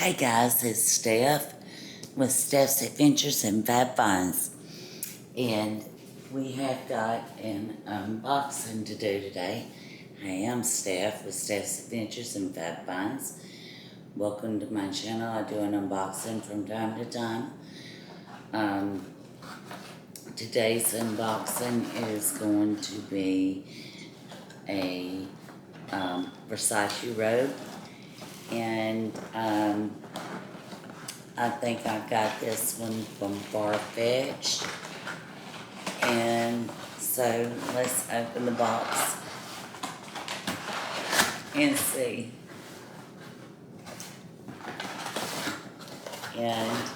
Hey guys, it's Steph with Steph's Adventures in Five Vines. And we have got an unboxing to do today. Hey, I'm Steph with Steph's Adventures in Five Vines. Welcome to my channel. I do an unboxing from time to time. Today's unboxing is going to be a Versace robe. And I think I got this one from Farfetch. And so let's open the box and see. And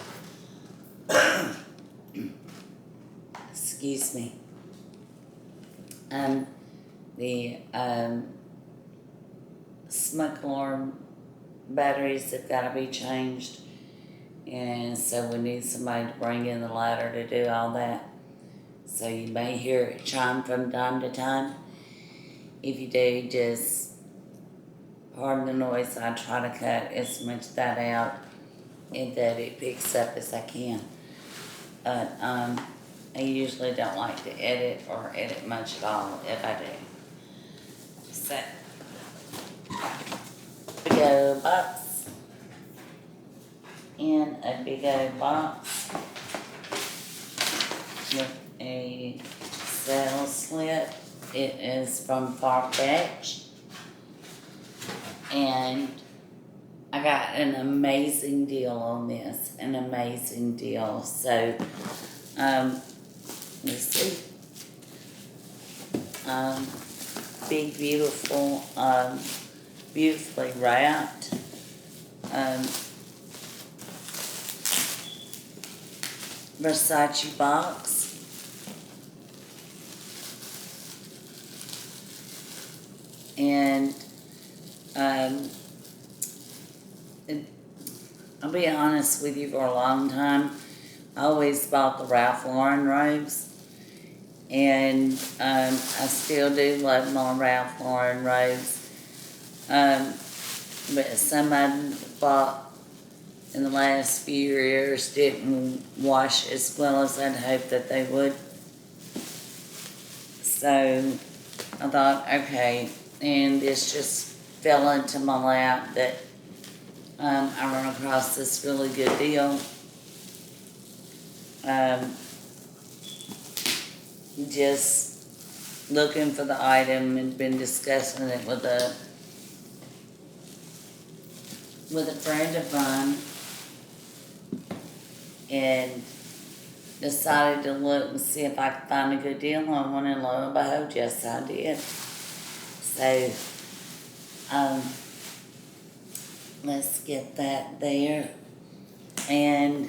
excuse me. The smoke alarm batteries have got to be changed, and so we need somebody to bring in the ladder to do all that. So you may hear it chime from time to time. If you do, just pardon the noise. I try to cut as much of that out and that it picks up as I can. But I usually don't like to edit or edit much at all if I do. So big old box, in a big old box with a sales slip. It is from Farfetch, and I got an amazing deal on this, an amazing deal. So let's see, big beautiful beautifully wrapped. Versace box. And I'll be honest with you, for a long time, I always bought the Ralph Lauren robes. And I still do love my Ralph Lauren robes. But some I bought in the last few years didn't wash as well as I'd hoped that they would. So I thought, okay, and this just fell into my lap that I run across this really good deal. Just looking for the item and been discussing it with a friend of mine, and decided to look and see if I could find a good deal on one, and lo and behold, yes I did. So let's get that there. And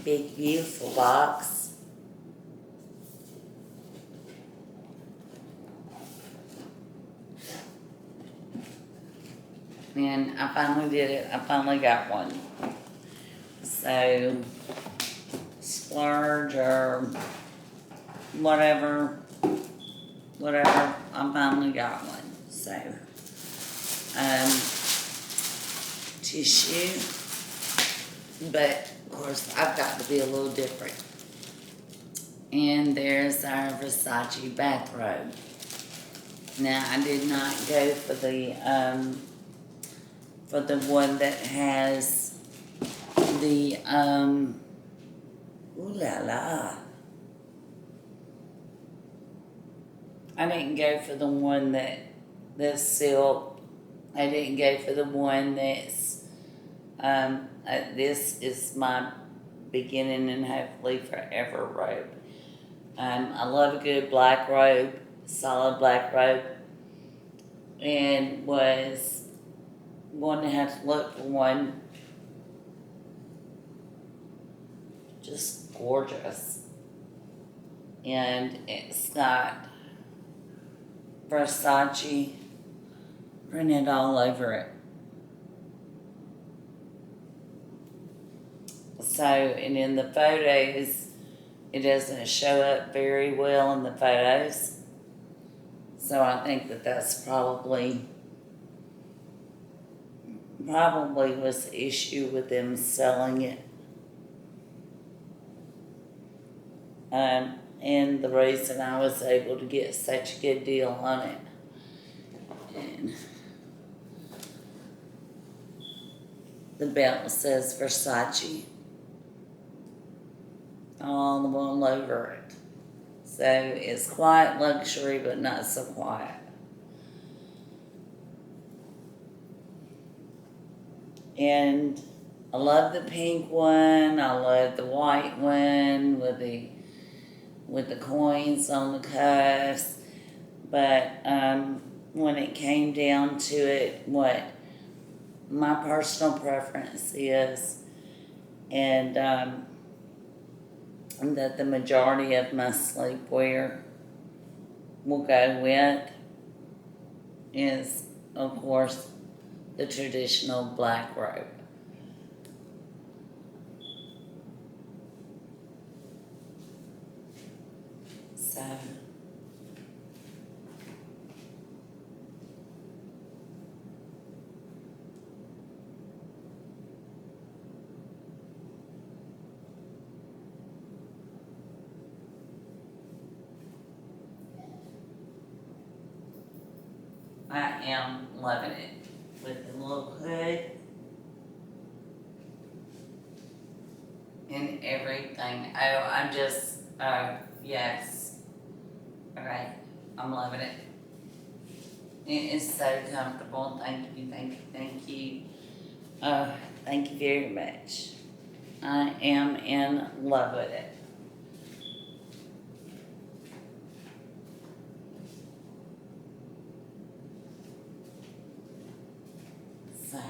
big beautiful box. And I finally did it. I finally got one. So, splurge or whatever, I finally got one. So, tissue. But, of course, I've got to be a little different. And there's our Versace bathrobe. Now, I did not go for the one that has the, ooh la la. I didn't go for the one that's silk. I didn't go for the one that's, this is my beginning and hopefully forever robe. I love a good black robe, solid black robe, and was going to have to look for one just gorgeous. And it's got Versace printed all over it. So, and in the photos, it doesn't show up very well in the photos. So I think that that's probably probably was the issue with them selling it. And the reason I was able to get such a good deal on it. And the belt says Versace all over it. So it's quiet luxury, but not so quiet. And I love the pink one. I love the white one with the coins on the cuffs. But when it came down to it, what my personal preference is, and that the majority of my sleepwear will go with, is, of course, the traditional black robe. So I am loving it with the little hood and everything. Oh, I'm just, yes. Okay, I'm loving it. It is so comfortable. Thank you, thank you, thank you. Thank you very much. I am in love with it. So,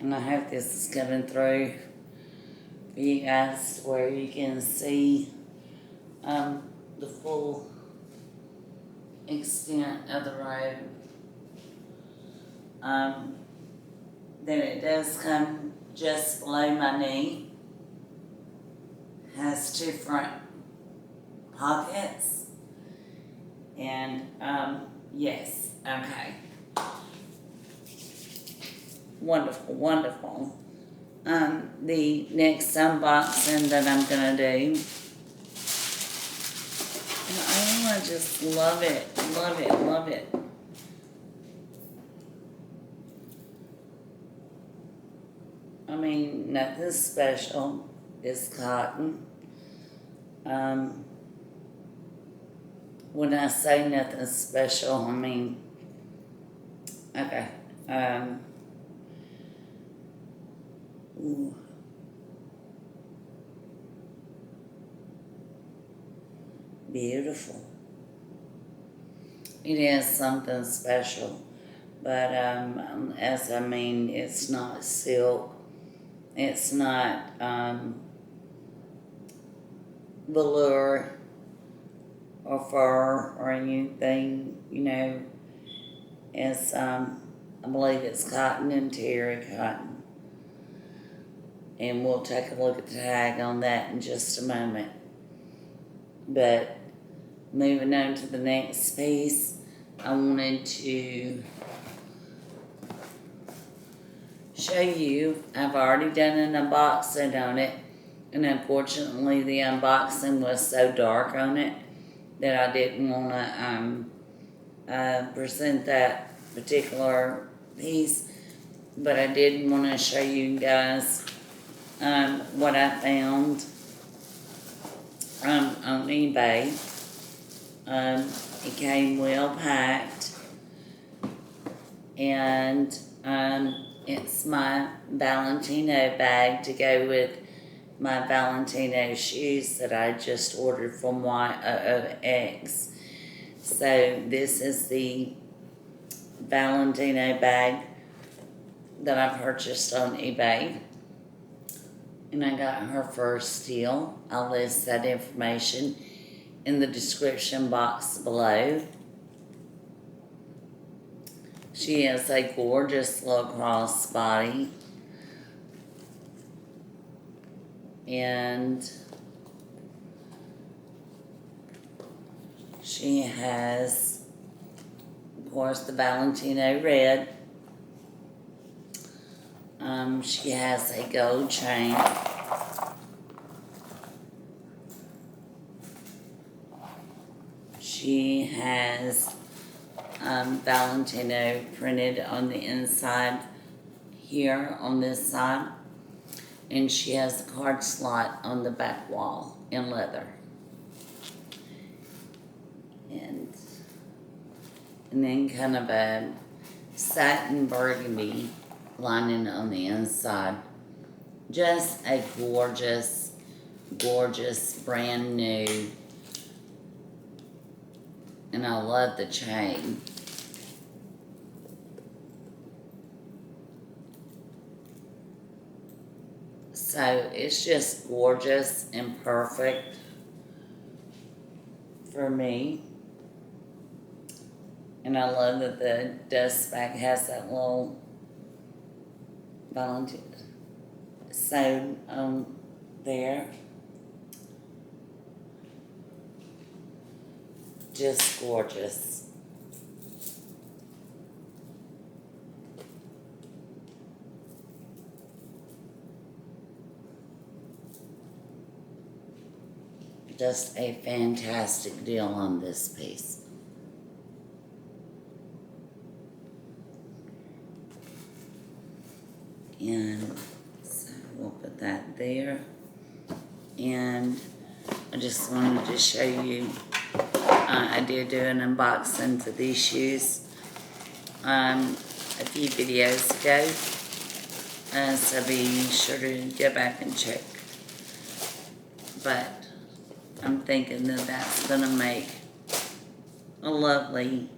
and I hope this is coming through for you guys where you can see the full extent of the robe. Then it does come just below my knee. Has 2 front pockets. And yes, okay. Wonderful, wonderful. The next unboxing that I'm gonna do, and I just love it, love it, love it. I mean, nothing special. It's cotton. When I say nothing special, I mean, okay. Ooh. Beautiful. It is something special, but as I mean, it's not silk. It's not velour or fur or anything. You know, it's I believe it's cotton and terry cotton. And we'll take a look at the tag on that in just a moment. But moving on to the next piece, I wanted to show you, I've already done an unboxing on it, and unfortunately the unboxing was so dark on it that I didn't want to present that particular piece, but I did want to show you guys what I found on eBay. It came well packed, and it's my Valentino bag to go with my Valentino shoes that I just ordered from YOOX. So this is the Valentino bag that I purchased on eBay. And I got her for a steal. I'll list that information in the description box below. She has a gorgeous little crossbody. And she has, of course, the Valentino red. She has a gold chain. She has Valentino printed on the inside here on this side. And she has a card slot on the back wall in leather. And then kind of a satin burgundy lining on the inside. Just a gorgeous, gorgeous, brand new. And I love the chain. So it's just gorgeous and perfect for me. And I love that the dust bag has that little Valentino sewed on there. Just gorgeous. Just a fantastic deal on this piece. And so we'll put that there. And I just wanted to show you, I did do an unboxing for these shoes a few videos ago. So be sure to go back and check. But I'm thinking that that's going to make a lovely,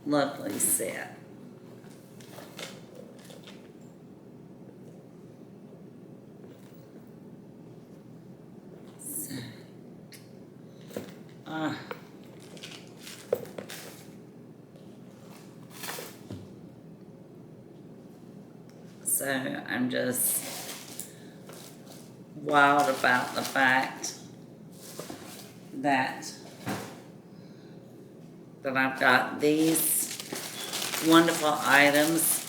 lovely set. So I'm just wild about the fact that I've got these wonderful items.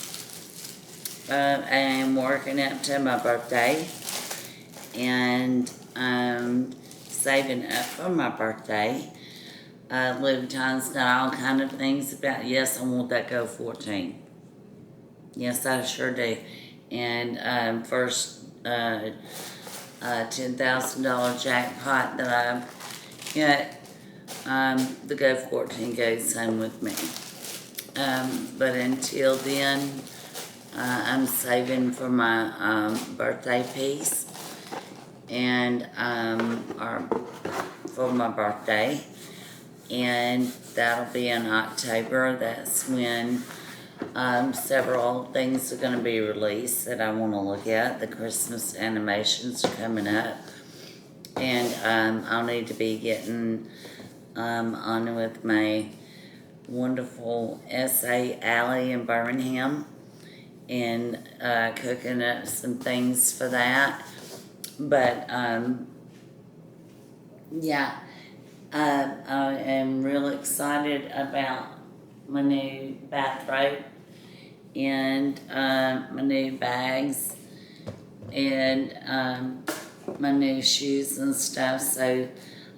I'm working up to my birthday, and saving up for my birthday. Louboutin's got all kind of things about, yes, I want that Go 14. Yes, I sure do. And first $10,000 jackpot that I've got, the Go 14 goes home with me. But until then, I'm saving for my birthday piece, and or for my birthday, and that'll be in October. That's when several things are going to be released that I want to look at. The Christmas animations are coming up, and I'll need to be getting on with my wonderful SA Allie in Birmingham, and cooking up some things for that. But yeah, I am real excited about my new bathrobe and my new bags and my new shoes and stuff. So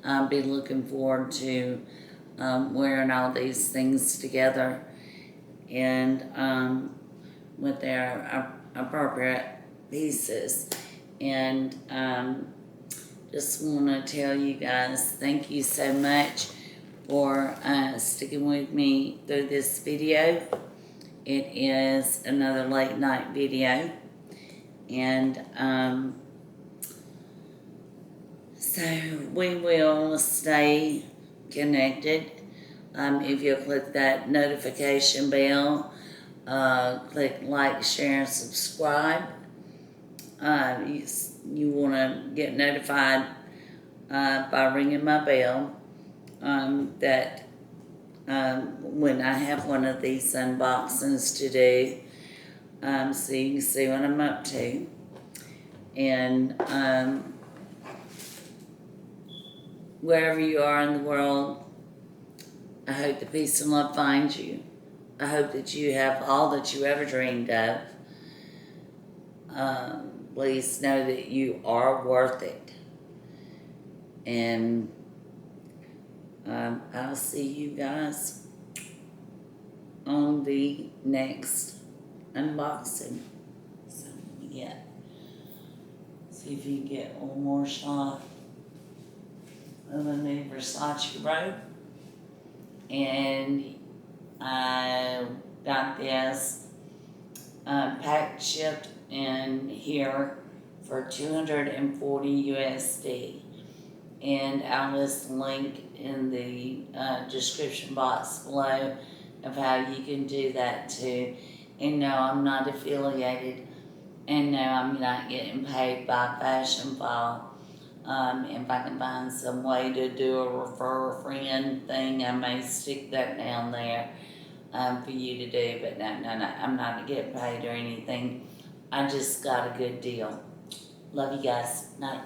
I'll be looking forward to wearing all these things together, and with their appropriate pieces. And just want to tell you guys, thank you so much for sticking with me through this video. It is another late night video, and so we will stay connected. If you'll click that notification bell, click like, share, and subscribe. You want to get notified by ringing my bell that when I have one of these unboxings to do, so you can see what I'm up to. And wherever you are in the world, I hope the peace and love finds you. I hope that you have all that you ever dreamed of. please know that you are worth it. And I'll see you guys on the next unboxing. So yeah, see if you can get one more shot of the new Versace robe. And I got this packed shipped in here for $240 USD. And I'll list the link in the description box below of how you can do that too. And no, I'm not affiliated, and no, I'm not getting paid by Fashion File. If I can find some way to do a refer a friend thing, I may stick that down there for you to do. But no, I'm not getting paid or anything. I just got a good deal. Love you guys. Night.